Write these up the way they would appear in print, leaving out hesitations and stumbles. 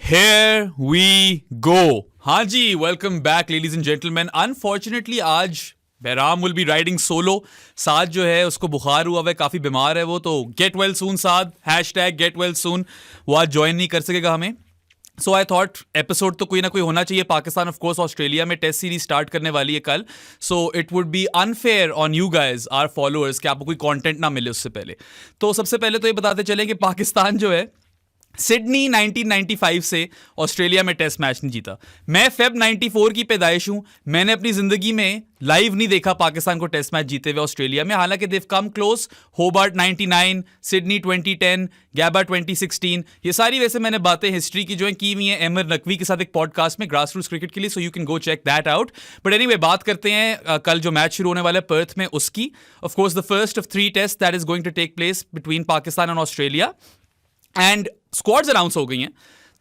Here we go. हाँ जी, welcome back ladies and gentlemen. Unfortunately आज Behram will be riding solo. साद जो है उसको बुखार हुआ है, काफ़ी बीमार है वो, तो get well soon साद, #get well soon. वो आज ज्वाइन नहीं कर सकेगा हमें. सो आई थॉट एपिसोड तो कोई ना कोई होना चाहिए. पाकिस्तान ऑफ कोर्स ऑस्ट्रेलिया में टेस्ट सीरीज स्टार्ट करने वाली है कल. So it would be unfair on you guys or followers कि आपको कोई कंटेंट ना मिले उससे पहले. तो सबसे पहले तो ये बताते चले कि पाकिस्तान जो है सिडनी 1995 से ऑस्ट्रेलिया में टेस्ट मैच नहीं जीता. मैं फेब 94 की पैदाइश हूं. मैंने अपनी जिंदगी में लाइव नहीं देखा पाकिस्तान को टेस्ट मैच जीते हुए ऑस्ट्रेलिया में. हालांकि they've come close. Hobart 99, Sydney 2010, Gabba 2016, ये सारी वैसे मैंने बातें हिस्ट्री की जो है की हुई हैं एमर नकवी के साथ एक पॉडकास्ट में ग्रास रूट्स क्रिकेट के लिए. So you can go check that out. But anyway बात करते हैं कल जो मैच शुरू होने वाला है पर्थ में उसकी. Of course the first of 3 test that is going to take place between Pakistan and Australia. And squads announce हो गई हैं.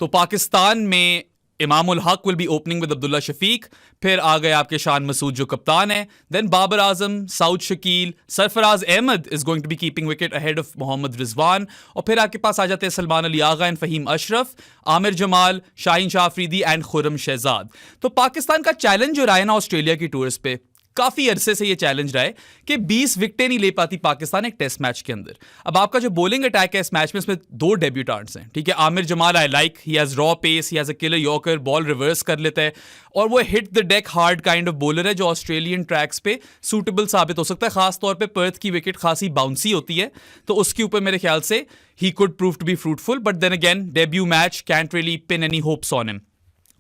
तो पाकिस्तान में Imam ul Haq will be opening with Abdullah Shafique. फिर आ गए आपके शान मसूद जो कप्तान है. Then Babar Azam, Saud Shakeel, Sarfaraz Ahmed is going to be keeping wicket ahead of Mohammad Rizwan. और फिर आपके पास आ जाते हैं सलमान अली आगा एंड फहीम अशरफ, आमिर जमाल, शाहीन शाह अफरीदी एंड खुर्रम शहजाद. तो पाकिस्तान का चैलेंज जो रहा है ना ऑस्ट्रेलिया की टूर्स पे, काफी अरसे से ये चैलेंज रहा है कि 20 विकेटें नहीं ले पाती पाकिस्तान एक टेस्ट मैच के अंदर. अब आपका जो बॉलिंग अटैक है इस मैच में, इसमें 2 डेब्यूटेंट्स हैं. ठीक है, Aamir Jamal I like, he has raw pace, he has a killer yorker, ball reverse कर लेता है और वो hit the deck hard kind of bowler है जो ऑस्ट्रेलियन ट्रैक्स पे सूटेबल साबित हो सकता है. खास तौर पे पर्थ की विकेट खासी बाउंसी होती है, तो उसके ऊपर मेरे ख्याल से he could prove to be fruitful. But then again debut match, can't really pin any hopes on him.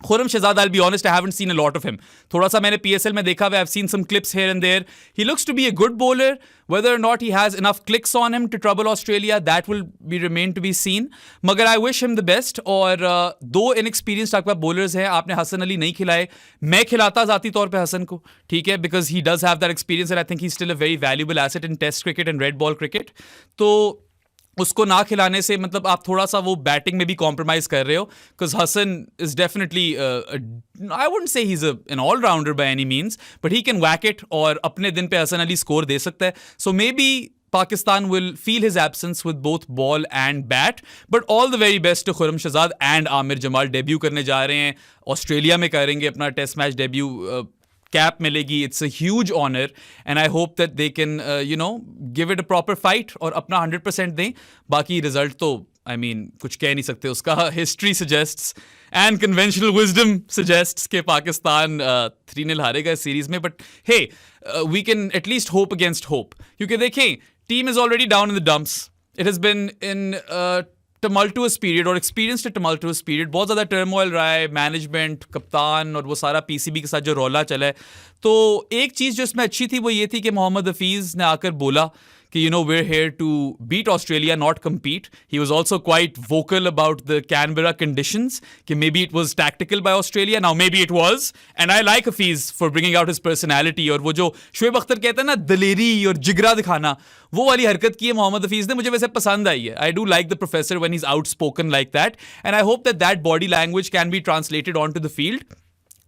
Khurram Shahzad, I'll be honest, I haven't seen a lot of him. थोड़ा सा मैंने PSL में देखा हुआ, I've seen some clips here and there. He looks to be a good bowler. Whether or not he has enough clicks on him to trouble Australia, that will be remain to be seen. मगर I wish him the best. और 2 inexperienced आपके पास bowlers हैं. आपने हसन अली नहीं खिलाए, मैं खिलाता ज़ाती तौर पे हसन को, ठीक है, because he does have that experience and I think he's still a very valuable asset in test cricket and red ball cricket. तो उसको ना खिलाने से मतलब आप थोड़ा सा वो बैटिंग में भी कॉम्प्रोमाइज कर रहे हो. Because Hasan is definitely, I wouldn't say he is an allrounder by any means, but he can whack it और अपने दिन पे हसन अली स्कोर दे सकता है. So maybe Pakistan will feel his absence with both ball and bat. But all the very best to Khurram Shahzad and Amir Jamal. Debut करने जा रहे हैं, ऑस्ट्रेलिया में करेंगे अपना टेस्ट मैच डेब्यू. कैप मिलेगी. It's a huge honour and I hope that they can give it a proper fight और अपना 100% दें. बाकी रिजल्ट तो आई मीन कुछ कह नहीं सकते उसका. History suggests and conventional wisdom suggests कि पाकिस्तान 3-0 हारेगा इस सीरीज में. But hey, we can at least hope against hope, क्योंकि देखें team is already down in the dumps. It has been in tumultuous period और एक्सपीरियंस्ड टमल्टुअस पीरियड. बहुत ज़्यादा turmoil रहा है, मैनेजमेंट, कप्तान और वो सारा पीसीबी के साथ जो रौला चला है. तो एक चीज़ जो इसमें अच्छी थी वो ये थी कि मोहम्मद हफीज़ ने आकर बोला कि you know we're here to beat Australia, not compete. He was also quite vocal about the Canberra conditions, कि maybe it was tactical by Australia. Now maybe it was, and I like Hafiz for bringing out his personality. और वो जो शुएब अख्तर कहते हैं ना दलेरी और जिगरा दिखाना, वो वाली हरकत की है मोहम्मद हफीज़ ने. मुझे वैसे पसंद आई है. I do like the professor when he's outspoken like that, and I hope that that body language can be translated onto the field.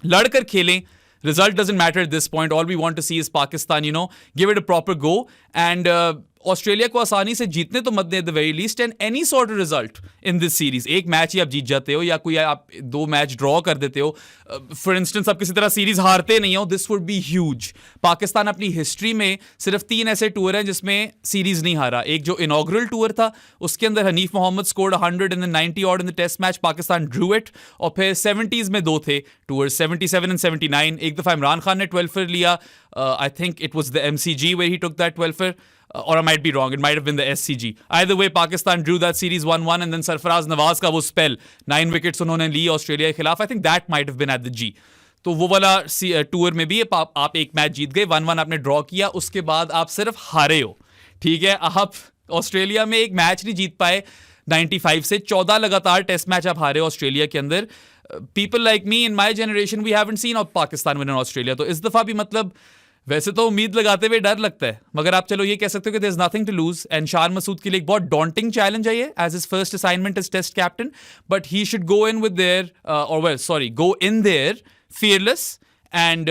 लड़कर खेलें. Result doesn't matter at this point. All we want to see is Pakistan, you know, give it a proper go. And Australia को आसानी से जीतने तो मत दें, the very least, and any sort of result in this series. एक match ही आप जीत जाते हो या कोई आप 2 मैच ड्रॉ कर देते हो, फॉर इंस्टेंस आप किसी तरह सीरीज हारते नहीं हो, this would be huge. Pakistan अपनी हिस्ट्री में सिर्फ 3 ऐसे टूर हैं जिसमें सीरीज नहीं हारा. एक जो इनॉग्रल टूर था उसके अंदर Hanif Mohammad scored 100 in the 90 odd in the test match, Pakistan drew it. और फिर 70s में 2 थे टूर, 77 एंड 79. एक दफ़ा इमरान खान ने 12 फर लिया, I think it was the MCG where he took that 12 fer. Or I might be wrong. It might have been the SCG. Either way, Pakistan drew that series 1-1, and then Sarfaraz Nawaz का वो spell 9 wickets उन्होंने ली Australia के खिलाफ. I think that might have been at the G. तो वो वाला tour में भी आप एक मैच जीत गए, 1-1 आपने ड्रॉ किया, उसके बाद आप सिर्फ हारे हो. ठीक है, आप ऑस्ट्रेलिया में एक मैच नहीं जीत पाए 95 से. 14 लगातार टेस्ट मैच आप हारे ऑस्ट्रेलिया के अंदर. People like me in my generation, we haven't seen Pakistan win in Australia. तो इस दफ़ा भी मतलब वैसे तो उम्मीद लगाते हुए डर लगता है, मगर आप चलो ये कह सकते हो कि there is nothing to lose. And Shan Masood के लिए एक बहुत डॉन्टिंग चैलेंज है ये as his first assignment as test captain. But he should go in with there go in there fearless and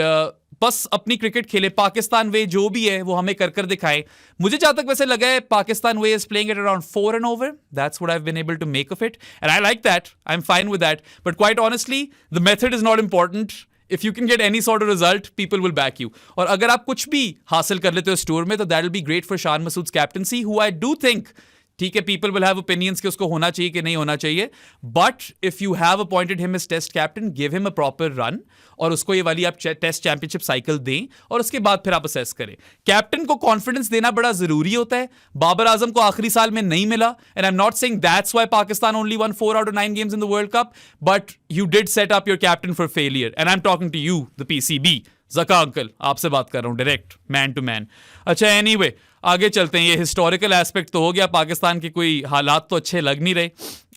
बस अपनी क्रिकेट खेले, पाकिस्तान वे जो भी है वो हमें कर कर दिखाएं. मुझे जहां तक वैसे लगा है Pakistan way is playing at around 4 and over. That's what I've been able to make of it, and I like that. I'm fine with that. But quite honestly, the method is not important. If you can get any sort of result, people will back you. और अगर आप कुछ भी हासिल कर लेते हो इस टूर में, तो that will be great for Shan Masood's captaincy, who I do think, ठीक है, पीपल विल हैव ओपिनियंस कि उसको होना चाहिए कि नहीं होना चाहिए, but if you have appointed him as test captain, give him a proper run, और उसको ये वाली आप टेस्ट चैंपियनशिप साइकिल दें, और उसके बाद फिर आप असेस करें. कैप्टन को कॉन्फिडेंस देना बड़ा जरूरी होता है. बाबर आजम को आखिरी साल में नहीं मिला, and I am not saying that's why Pakistan only one 4 out of 9 games in the World Cup, but you did set up your captain for failure, and I'm talking to you, the PCB. जका uncle, आपसे बात कर रहा हूं direct, man to man. अच्छा, anyway, आगे चलते हैं. ये हिस्टोरिकल एस्पेक्ट तो हो गया, पाकिस्तान के कोई हालात तो अच्छे लग नहीं रहे.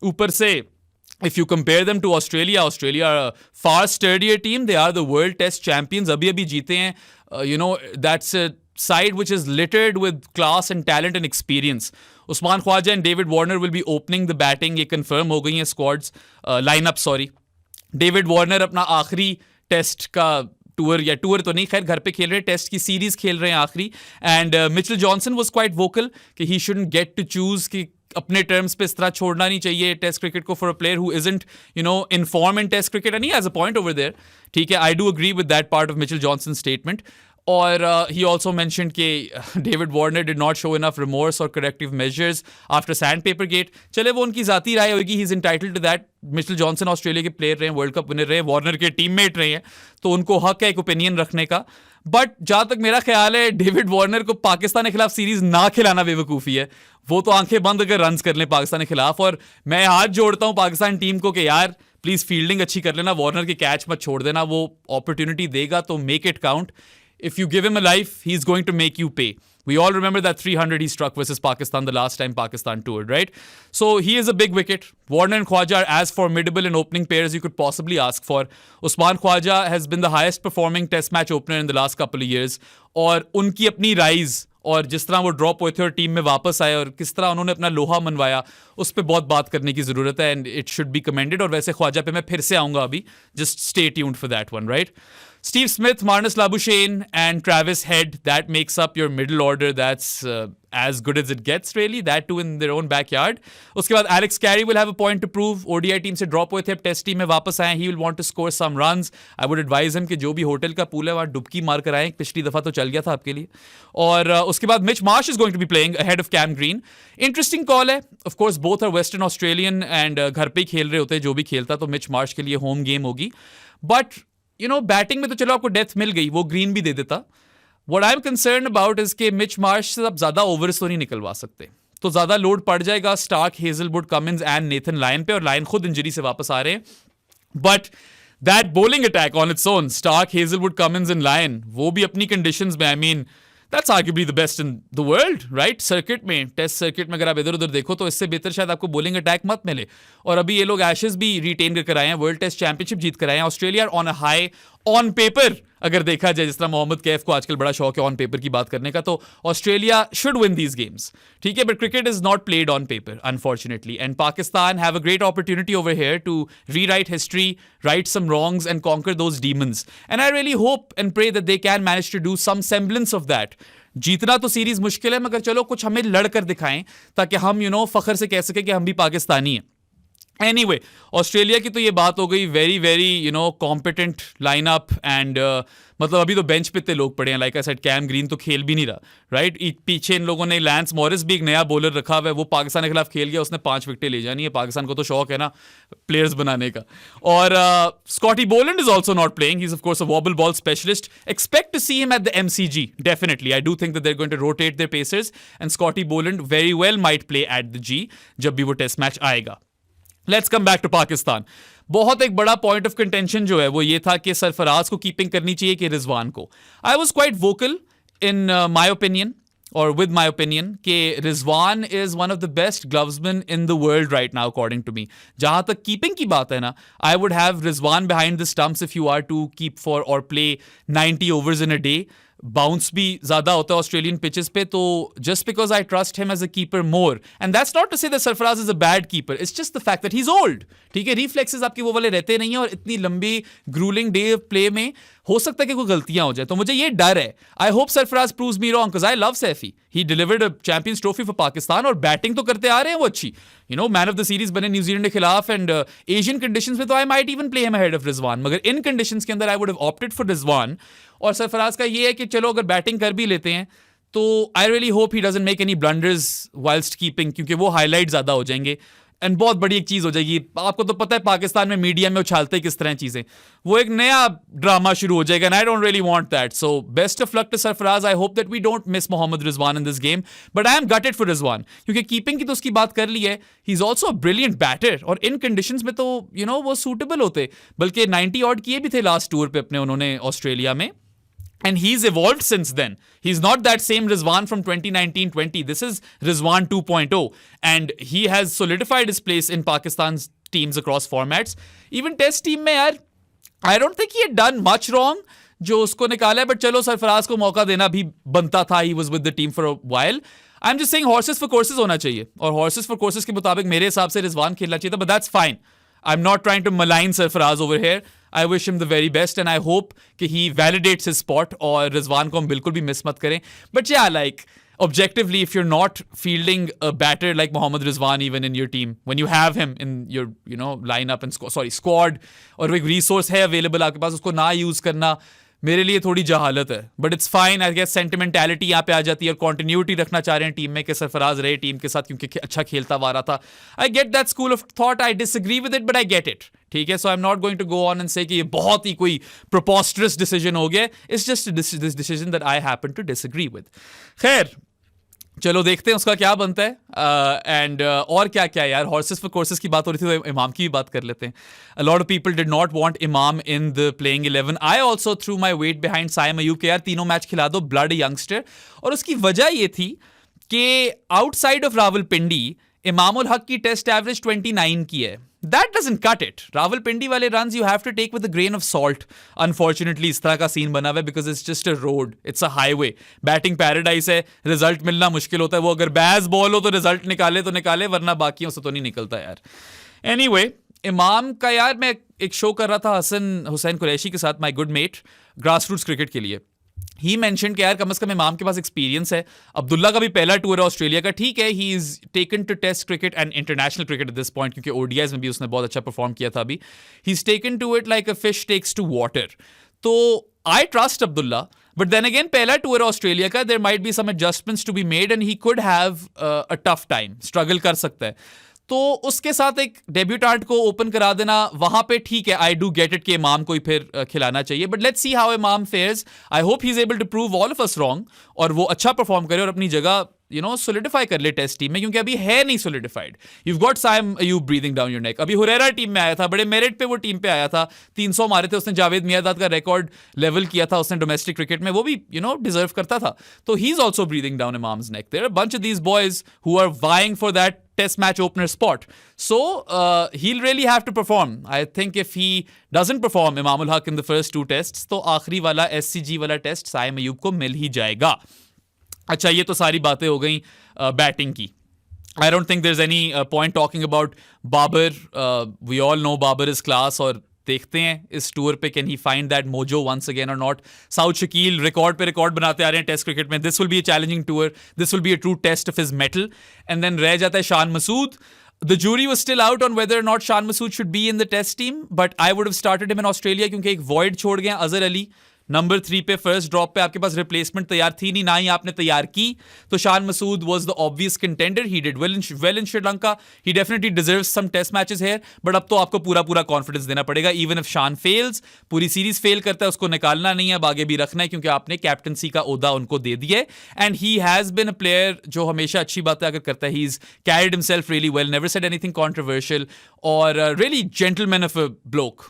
ऊपर से if you compare them to Australia are a far sturdier team. They are the world test champions. अभी जीते हैं. That's a side which is littered with class and talent and experience. Usman Khawaja and David Warner will be opening the batting. ये confirm हो गई हैं squads, lineup sorry. David Warner अपना आखिरी test का टूर तो नहीं, खैर घर पे खेल रहे हैं, टेस्ट की सीरीज खेल रहे हैं आखिरी. And Mitchell Johnson was quite vocal कि he shouldn't get to choose, कि अपने टर्म्स पे इस तरह छोड़ना नहीं चाहिए टेस्ट क्रिकेट को for a player who isn't in form in test cricket, and he has a point over there. ठीक है, I do agree with that part of Mitchell Johnson statement. और he also mentioned कि David Warner did not show enough remorse or corrective measures after sandpaper gate. चले, वो उनकी जाती राय होगी, he is entitled to that. Mitchell Johnson Australia के player रहे हैं, वर्ल्ड कप विनर रहे, वार्नर के टीममेट रहे हैं, तो उनको हक है एक ओपिनियन रखने का. बट जहां तक मेरा ख्याल है, डेविड वार्नर को पाकिस्तान के खिलाफ सीरीज ना खिलाना बेवकूफ़ी है. वो तो आंखें बंद अगर रन कर लें पाकिस्तान के खिलाफ. और मैं हाथ जोड़ता हूं पाकिस्तान टीम को कि यार प्लीज फील्डिंग अच्छी कर लेना, वार्नर के कैच मत छोड़ देना, वो अपॉर्चुनिटी देगा तो make it count. If you give him a life, he's going to make you pay. We all remember that 300 he struck versus Pakistan the last time Pakistan toured, right? So he is a big wicket. Warner and Khawaja are as formidable in opening pair as you could possibly ask for. Usman Khawaja has been the highest performing test match opener in the last couple of years. और उनकी अपनी rise, और जिस तरह वो drop हुए थे और टीम में वापस आए, और किस तरह उन्होंने अपना लोहा मनवाया, उस पर बहुत बात करने की ज़रूरत है, and it should be commended. और वैसे ख्वाजा पे मैं फिर से आऊँगा अभी, just stay tuned for that one, right? Steve Smith, Marnus Labuschagne, and Travis Head, that makes up your middle order. That's as good as it gets, really. That too in their own backyard. उसके बाद Alex Carey will have a point to prove. ODI team से drop हुए थे, अब test team में वापस आए. He will want to score some runs. I would advise him कि जो भी होटल का पूल है वहाँ डुबकी मार कर आए. पिछली दफ़ा तो चल गया था आपके लिए. और उसके बाद Mitch Marsh is going to be playing ahead of Cam Green. Interesting call है. Of course, both are Western Australian and घर पे ही खेल रहे होते हैं जो भी खेलता, तो Mitch Marsh के लिए होम गेम होगी. But बैटिंग में तो चलो आपको डेथ मिल गई, वो ग्रीन भी दे देता. What I am concern about is के मिच मार्श से आप ज्यादा ओवर्स तो नहीं निकलवा सकते, तो ज्यादा लोड पड़ जाएगा Starc, Hazlewood, Cummins and Nathan Lyon पे, और लायन खुद इंजरी से वापस आ रहे हैं. But that bowling attack on its own, Starc, Hazlewood, Cummins and Lyon, वो भी अपनी कंडीशंस में, I mean that's arguably the best in the world, right? Circuit में, टेस्ट सर्किट में अगर आप इधर उधर देखो तो इससे बेहतर शायद आपको बॉलिंग अटैक मत मिले. और अभी ये लोग एशेज भी रिटेन कर आए हैं, वर्ल्ड टेस्ट चैंपियनशिप जीत कर आए हैं. Australia on a high on paper, अगर देखा जाए, जिस तरह मोहम्मद कैफ को आजकल बड़ा शौक है ऑन पेपर की बात करने का, तो Australia should win these games. ठीक है, but cricket is not played on paper unfortunately, and Pakistan have a great opportunity over here to rewrite history, right some wrongs and conquer those demons. And I really hope and pray that they can manage to do some semblance of that. जीतना तो series मुश्किल है, मगर चलो कुछ हमें लड़ कर दिखाएं, ताकि हम फखर से कह सके कि हम भी पाकिस्तानी हैं. एनीवे, ऑस्ट्रेलिया की तो ये बात हो गई. Very very competent lineup, and मतलब अभी तो बेंच पे इतने लोग पड़े हैं. Like I said, Cam Green तो खेल भी नहीं रहा, राइट? पीछे इन लोगों ने लैंस मॉरिस भी एक नया बॉलर रखा हुआ है, वो पाकिस्तान के खिलाफ खेल गया, उसने 5 विकेटें ले जानी है. पाकिस्तान को तो शौक है ना प्लेयर्स बनाने का. और Scotty Boland is also not playing. He is of course a wobble ball specialist. Expect to see him at the MCG definitely. I do think that they are going to rotate their pacers, and Scotty Boland very well might play at the G जब भी वो test match आएगा. Let's come back to Pakistan. बहुत एक बड़ा point of contention जो है वो ये था कि सरफराज को कीपिंग करनी चाहिए कि रिजवान को. I was quite vocal in my opinion, और विद माई ओपिनियन, कि Rizwan is one of the best glovesman in the world right now according to me. जहां तक कीपिंग की बात है ना, I would have Rizwan behind the stumps if you are to keep for और play 90 overs in a day. Bounce भी ज्यादा होता है ऑस्ट्रेलियन पिचेस पे, तो just because I trust him as a keeper more, and that's not to say that Sarfaraz is a bad keeper, it's just the fact that he is old. ठीक है, reflexes आपके वो वाले रहते नहीं है, और इतनी लंबी ग्रूलिंग डे प्ले में हो सकता है कि कोई गलतियां हो जाए, तो मुझे ये डर है. I hope Sarfaraz proves me wrong, because I love Saifi. He delivered a champions trophy for Pakistan, और बैटिंग तो करते आ रहे हैं वो अच्छी. मैन ऑफ द सीरीज बने न्यूजीलैंड के खिलाफ, एंड एशियन कंडीशंस में तो I might even play him ahead of Rizwan, मगर इन कंडीशंस के अंदर I would have opted for Rizwan. और सरफराज का ये है कि चलो अगर बैटिंग कर भी लेते हैं तो आई really hope he doesn't make any blunders whilst keeping, क्योंकि वो हाईलाइट ज्यादा हो जाएंगे एंड बहुत बड़ी एक चीज हो जाएगी. आपको तो पता है पाकिस्तान में मीडिया में उछालते हैं किस तरह चीजें, वो एक नया ड्रामा शुरू हो जाएगा, and I don't really want that. So best of luck to Sarfaraz. I hope that we don't miss Mohammad Rizwan in this game, but I am gutted for Rizwan, क्योंकि कीपिंग की तो उसकी बात कर ली है. He is also a brilliant batter, और इन कंडीशंस में तो वो सूटेबल होते, बल्कि 90 ऑड किए भी थे लास्ट टूर पे अपने उन्होंने ऑस्ट्रेलिया में. And he's evolved since then. He's not that same Rizwan from 2019-20. This is Rizwan 2.0. And he has solidified his place in Pakistan's teams across formats. Even test team में यार, I don't think he had done much wrong जो उसको निकाला है, but चलो सरफराज को मौका देना भी बनता था. He was with the team for a while. I'm just saying horses for courses होना चाहिए, और horses for courses के मुताबिक मेरे हिसाब से रिजवान खेलना चाहिए था, but that's fine. I'm not trying to malign Sarfaraz over here. I wish him the very best, and I hope कि he validates his spot, और रिजवान को हम बिल्कुल भी मिस मत करें. But yeah, like objectively, if you're not fielding a batter like Mohammad Rizwan even in your team, when you have him in your lineup and squad, और एक resource है available आपके पास, उसको ना use करना मेरे लिए थोड़ी जहालत है. But it's fine. I guess sentimentality यहाँ पे आ जाती है, और कॉन्टिन्यूटी रखना चाह रहे हैं टीम में कि सरफराज रहे टीम के साथ क्योंकि अच्छा खेलता हुआ रहा था. I get that school of thought. I disagree with it, but I get it. ठीक है, so I am not going to go on and say कि ये बहुत ही कोई प्रोपोस्टरस डिसीजन हो गया. It's just this decision that I happen to disagree with. खैर, चलो देखते हैं उसका क्या बनता है. एंड और क्या क्या यार, हॉर्सेस फॉर कोर्सेस की बात हो रही थी, तो इमाम की भी बात कर लेते हैं. A lot of people did not want Imam in the playing 11. I also throw my weight behind Saim Ayub के यार तीनों मैच खिला दो, ब्लड यंगस्टर. और उसकी वजह ये थी कि आउटसाइड ऑफ रावलपिंडी इमाम उल हक की टेस्ट एवरेज 29 की है. That doesn't cut it. Rawalpindi वाले runs you have to take with a grain of salt. Unfortunately, इस तरह का सीन बना हुआ है because it's just a road. It's a highway. Batting paradise है, रिजल्ट मिलना मुश्किल होता है. वो अगर बैज बॉल हो तो रिजल्ट निकाले तो निकाले, वरना बाकियों से तो नहीं निकलता यार. Anyway, इमाम का यार मैं एक शो कर रहा था हसन हुसैन कुरैशी के साथ, my good mate, grass roots cricket के लिए. ही मेंशन कि यार कम से कम इमाम के पास एक्सपीरियंस है. अब्दुल्ला का भी पहला टूर है ऑस्ट्रेलिया का, ठीक है. He is taken to test cricket and international cricket at this point, क्योंकि ओडीआईज में भी उसने बहुत अच्छा परफॉर्म किया था अभी. He is taken to it like a fish takes to water. तो I trust Abdullah, but then again पहला टूर है ऑस्ट्रेलिया का. There might be some adjustments to be made, and he could have a tough time, struggle कर सकता है. तो उसके साथ एक डेब्यूटेंट को ओपन करा देना वहां पे ठीक है. आई डू गेट इट कि इमाम को ही फिर खिलाना चाहिए, but let's see how Imam fares. I hope he is able to prove all of us wrong, और वो अच्छा परफॉर्म करे और अपनी जगह सोलिडिफाई कर ले टेस्ट टीम में, क्योंकि अभी है नहीं solidified. You got Saim Ayub breathing down your neck. अभी हुरैरा टीम में आया था, बड़े मेरिट पे वो टीम पे आया था, 300 मारे थे उसने. जावेद मियादाद का रिकॉर्ड लेवल किया था उसने डोमेस्टिक क्रिकेट में, वो भी डिजर्व करता था. तो he is also breathing down Imam's neck. There are bunch of these boys who are vying for that test match opener spot. So he'll really have to perform. I think if he doesn't perform Imam ul Haq in the first two tests, तो आखिरी वाला SCG वाला test Saim Ayub को मिल ही जाएगा. अच्छा, ये तो सारी बातें हो गई बैटिंग की. I don't think there's any point talking about Babar. We all know Babar is class, और देखते हैं इस टूर पे can he find that mojo once again और नॉट. साउथ शकील रिकॉर्ड पे रिकॉर्ड बनाते आ रहे हैं टेस्ट क्रिकेट में. This will be a challenging tour, this will be a true test of his mettle. And then रह जाता है Shan Masood. The jury was still out on whether or not Shan Masood should be in the test team, but I would have started him in Australia क्योंकि एक void छोड़ गए Azhar Ali. Number 3 पे first drop पे आपके पास रिप्लेसमेंट तैयार थी नहीं, ना ही आपने तैयार की. तो Shan Masood was the obvious contender. He did well in Sri Lanka. He definitely deserves some test matches here, but अब तो आपको पूरा कॉन्फिडेंस देना पड़ेगा. इवन इफ शान फेल्स, पूरी सीरीज फेल करता है, उसको निकालना नहीं है, अब आगे भी रखना है, क्योंकि आपने कैप्टनसी का ओहदा उनको दे दिया है. And he has been a player जो हमेशा अच्छी बातें अगर करता है. He is carried himself really well, never said anything controversial, और really gentleman of a bloke,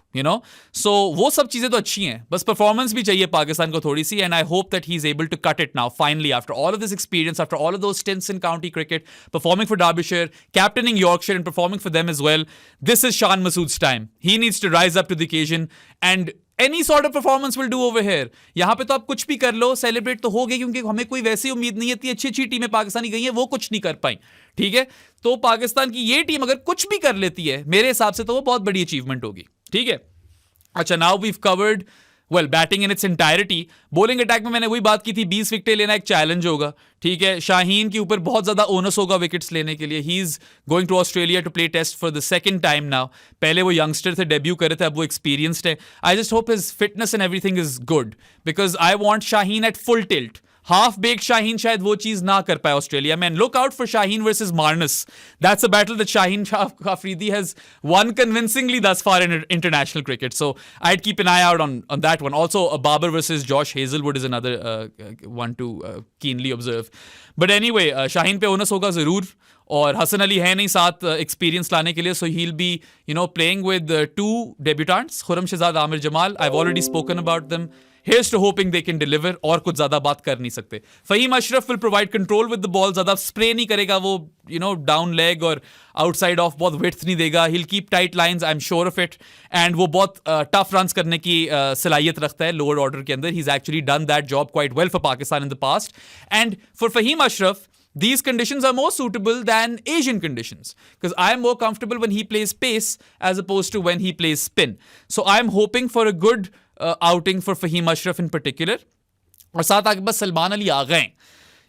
so वो सब चीजें तो अच्छी हैं, बस परफॉर्मेंस भी चाहिए पाकिस्तान को थोड़ी सी. And I hope that he is able to cut it now finally after all of this experience, after all of those stints in county cricket, performing for Derbyshire, captaining Yorkshire and performing for them as well. This is Shan Masood's time. He needs to rise up to the occasion, and Any sort of performance will do over here. यहाँ पे तो आप कुछ भी कर लो, celebrate तो हो गए, क्योंकि हमें कोई वैसी उम्मीद नहीं है। इतनी अच्छी अच्छी टीमें पाकिस्तानी गई हैं, वो कुछ नहीं कर पाई, ठीक है। तो पाकिस्तान की ये टीम अगर कुछ भी कर लेती है मेरे हिसाब से, तो वो बहुत बड़ी अचीवमेंट होगी, ठीक है। अच्छा, now we've covered well batting in its entirety. Bowling attack में मैंने वही बात की थी, 20 विकेटें लेना एक चैलेंज होगा, ठीक है। शाहीन के ऊपर बहुत ज्यादा ओनस होगा विकेट्स लेने के लिए। He is going to Australia to play test for the second time now. पहले वो यंगस्टर थे, डेब्यू करे थे, अब वो एक्सपीरियंस्ड है। I just hope his fitness and everything is good, because I want Shaheen at full tilt. Half baked Shaheen शायद वो चीज ना कर पाए ऑस्ट्रेलिया में। Look out for Shaheen versus Marnus. That's a battle that Shaheen Afridi has won convincingly thus far in international cricket. So I'd keep an eye out on that one. Also, Babar versus Josh Hazelwood is another one to keenly observe. But anyway, Shaheen पे onus होगा जरूर, और हसन अली है नहीं साथ experience लाने के लिए, so he will be playing with 2 debutants, Khurram Shahzad, Aamir Jamal. I have already spoken about them. Here's to hoping they can deliver, और कुछ ज्यादा बात कर नहीं सकते। Faheem Ashraf will provide control with the ball, ज्यादा स्प्रे नहीं करेगा वो, डाउन लेग और आउटसाइड ऑफ बहुत विड्थ नहीं देगा। he'll keep tight lines, I'm sure of it, and वो बहुत टफ रन्स करने की सलाहियत रखता है लोअर ऑर्डर के अंदर। he's actually done that job quite well for Pakistan in the past, and for Fahim Ashraf these conditions are more suitable than Asian conditions, because I am more comfortable when he plays pace as opposed to when he plays spin. So I am hoping for a good outing for Fahim Ashraf in particular. और साथ आगे बस सलमान अली आ गए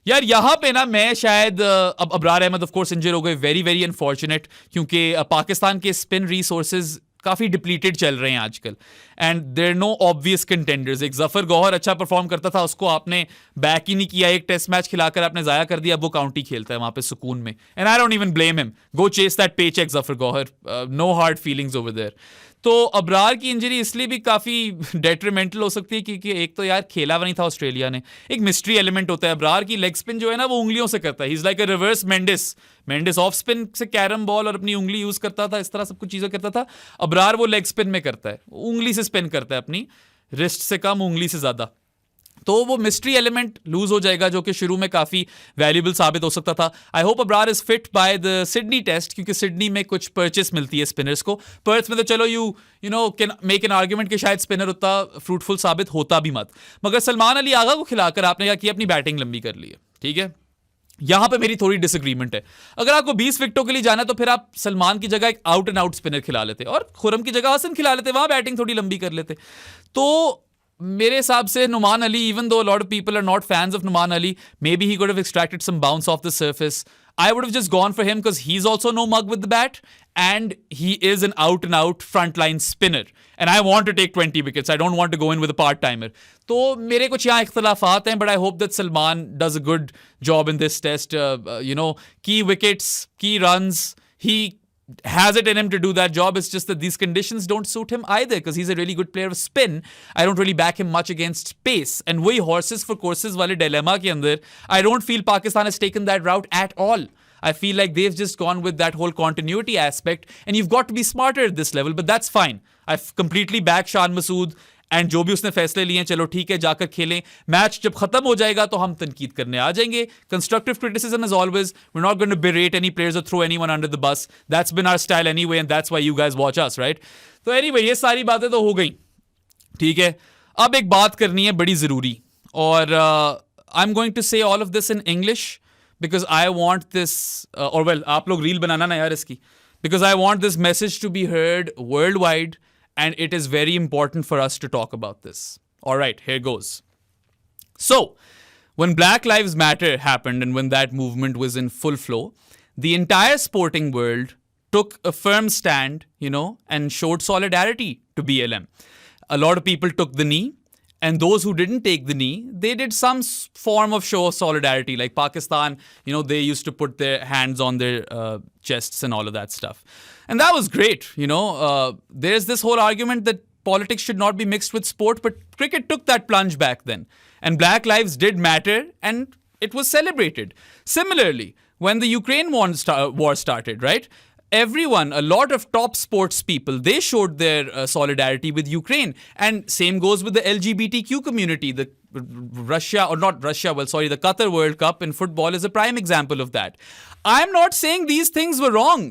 यार यहाँ पे ना। मैं शायद अब अबरार अहमद ऑफ कोर्स इंजर हो गए, वेरी वेरी अनफॉर्चुनेट, क्योंकि पाकिस्तान के स्पिन रिसोर्सेज काफी डिप्लीटेड चल रहे हैं आजकल, and there no obvious contenders. एक जफर गौहर अच्छा परफॉर्म करता था, उसको आपने बैक ही नहीं किया, एक टेस्ट मैच खिलाकर आपने जाया कर दिया, अब वो काउंटी खेलता है वहां पे सुकून में, and I don't even blame him. Go chase that pay cheque Zafar Gohar, no hard feelings over there. तो अबरार की इंजरी इसलिए भी काफी डेट्रीमेंटल हो सकती है, क्योंकि एक तो यार खेला हुआ नहीं था ऑस्ट्रेलिया ने, एक मिस्ट्री एलिमेंट होता है। अबरार की लेग स्पिन जो है ना, वो उंगलियों से करता है। He is like a reverse Mendis off spin से कैरम बॉल और अपनी उंगली यूज करता था, इस तरह सब कुछ चीजें करता था। अबरार वो लेग स्पिन में करता है, उंगली से स्पिन करता है, अपनी रिस्ट से कम, उंगली से ज्यादा। तो वो मिस्ट्री एलिमेंट लूज हो जाएगा, जो कि शुरू में काफी वैल्यूबल साबित हो सकता था। I hope Abrar is fit by the Sydney test, क्योंकि सिडनी में कुछ परचेस मिलती है स्पिनर्स को। पर्थ में तो चलो you know can make an argument कि शायद स्पिनर उतना फ्रूटफुल साबित होता भी मत, मगर सलमान अली आगा को खिलाकर आपने क्या किया, अपनी बैटिंग लंबी कर ली है, ठीक है। यहां पे मेरी थोड़ी डिसएग्रीमेंट है। अगर आपको 20 विकेटों के लिए जाना है, तो फिर आप सलमान की जगह एक आउट एंड आउट स्पिनर खिला लेते, और खुरम की जगह हसन खिला लेते, वहां बैटिंग थोड़ी लंबी कर लेते। तो मेरे हिसाब से Numan Ali, even though a lot of people are not fans of Numan Ali, maybe he could have extracted some bounce off the surface. I would have just gone for him because he's also no mug with the bat, and he is an out and out frontline spinner. And I want to take 20 wickets. I don't want to go in with a part timer. तो मेरे कुछ यहाँ इख्तलाफात हैं, but I hope that Salman does a good job in this test. Key wickets, key runs. He has it in him to do that job. It's just that these conditions don't suit him either, because he's a really good player of spin. I don't really back him much against pace. And वही horses for courses वाले dilemma के अंदर, I don't feel Pakistan has taken that route at all. I feel like they've just gone with that whole continuity aspect, and you've got to be smarter at this level, but that's fine. I've completely backed Shan Masood, and जो भी उसने फैसले लिए, चलो ठीक है, जाकर खेलें। मैच जब खत्म हो जाएगा तो हम तनकीद करने आ जाएंगे। Constructive criticism is always, we are not going to berate any players or throw anyone under the bus. That's been our style anyway, and that's why you guys watch us, right? तो anyway, ये सारी बातें तो हो गई, ठीक है। अब एक बात करनी है बड़ी जरूरी, और I am going to say all of this in English, because I want this, और वेल आप लोग रील बनाना ना यार इसकी, because I want this message to be heard worldwide. And it is very important for us to talk about this. All right, here goes. So, when Black Lives Matter happened, and when that movement was in full flow, the entire sporting world took a firm stand, and showed solidarity to BLM. A lot of people took the knee, and those who didn't take the knee, they did some form of show of solidarity. Like Pakistan, they used to put their hands on their chests and all of that stuff. And that was great, There's this whole argument that politics should not be mixed with sport, but cricket took that plunge back then. And Black lives did matter, and it was celebrated. Similarly, when the Ukraine war started, right? Everyone, a lot of top sports people, they showed their solidarity with Ukraine. And same goes with the LGBTQ community. The Qatar World Cup in football is a prime example of that. I'm not saying these things were wrong.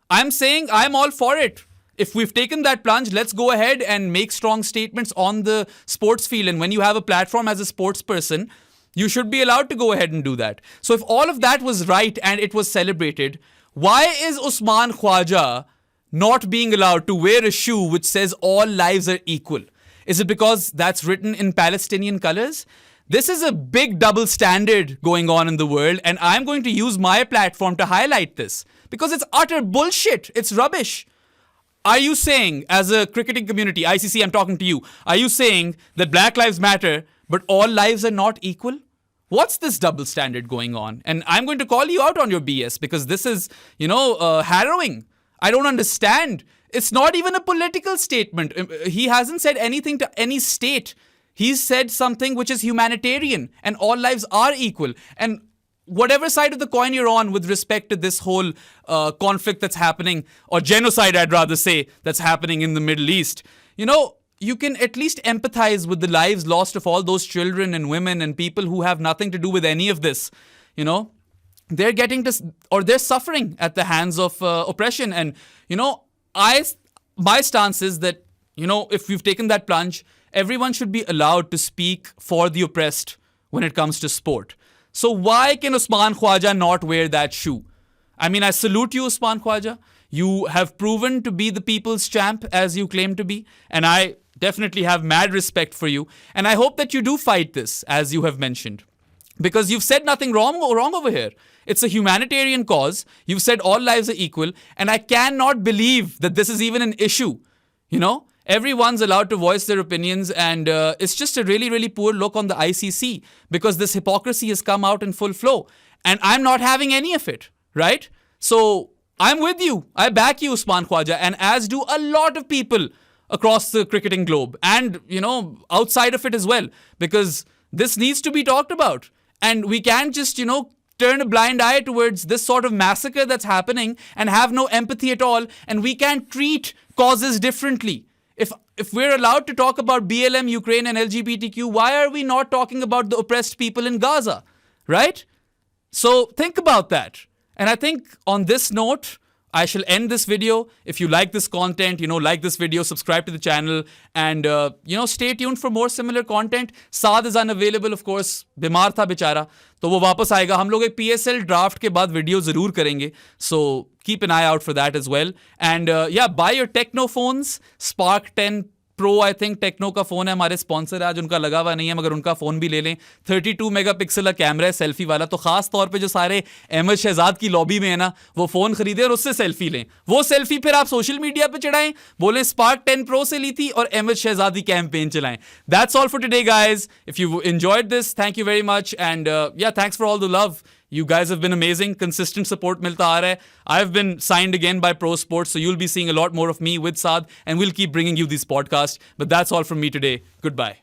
I'm saying I'm all for it. if we've taken that plunge, let's go ahead and make strong statements on the sports field. And when you have a platform as a sports person, you should be allowed to go ahead and do that. So if all of that was right and it was celebrated, why is Usman Khawaja not being allowed to wear a shoe which says all lives are equal? Is it because that's written in Palestinian colors? This is a big double standard going on in the world, and I'm going to use my platform to highlight this because it's utter bullshit. It's rubbish. Are you saying, as a cricketing community, ICC, I'm talking to you, are you saying that Black Lives Matter, but all lives are not equal? What's this double standard going on? And I'm going to call you out on your BS because this is, harrowing. I don't understand. It's not even a political statement. He hasn't said anything to any state. He's said something which is humanitarian and all lives are equal. And whatever side of the coin you're on with respect to this whole conflict that's happening, or genocide, I'd rather say, that's happening in the Middle East, you can at least empathize with the lives lost of all those children and women and people who have nothing to do with any of this. They're getting this, or they're suffering at the hands of oppression. And, my stance is that, if we've taken that plunge, everyone should be allowed to speak for the oppressed when it comes to sport. So why can Usman Khawaja not wear that shoe? I mean, I salute you, Usman Khawaja. You have proven to be the people's champ as you claim to be. And I definitely have mad respect for you. And I hope that you do fight this, as you have mentioned. Because you've said nothing wrong over here. It's a humanitarian cause. You've said all lives are equal. And I cannot believe that this is even an issue. Everyone's allowed to voice their opinions, and it's just a really, really poor look on the ICC because this hypocrisy has come out in full flow. And I'm not having any of it, right? So I'm with you. I back you, Usman Khawaja, and as do a lot of people across the cricketing globe and, outside of it as well, because this needs to be talked about. And we can't just, turn a blind eye towards this sort of massacre that's happening and have no empathy at all. And we can't treat causes differently. If we're allowed to talk about BLM, Ukraine, and LGBTQ, why are we not talking about the oppressed people in Gaza, right? So think about that. And I think on this note, I shall end this video. If you like this content, like this video, subscribe to the channel, and, stay tuned for more similar content. Saad is unavailable, of course. बीमार था बेचारा, तो वो वापस आएगा. हम लोग एक PSL draft के बाद वीडियो जरूर करेंगे. So keep an eye out for that as well. And buy your Techno phones. Spark 10 Pro, I think, techno का फ़ोन है, हमारे स्पॉन्सर आज उनका लगा हुआ नहीं है, मगर उनका फ़ोन भी ले लें. 32 मेगापिक्सल का कैमरा है, सेल्फी वाला. तो खास तौर पे जो सारे अहमद शहजाद की लॉबी में है ना, वो फ़ोन खरीदें और उससे सेल्फी लें. वो सेल्फी फिर आप सोशल मीडिया पे चढ़ाएं, बोलें स्पार्क 10 प्रो से ली थी और अहमद शहजादी कैंपेन चलाएं. That's all for today, guys. If you enjoyed this, thank you very much. And thanks for all the love. You guys have been amazing. Consistent support milta aa raha hai. I've been signed again by ProSports, so you'll be seeing a lot more of me with Saad, and we'll keep bringing you these podcasts. But that's all from me today. Goodbye.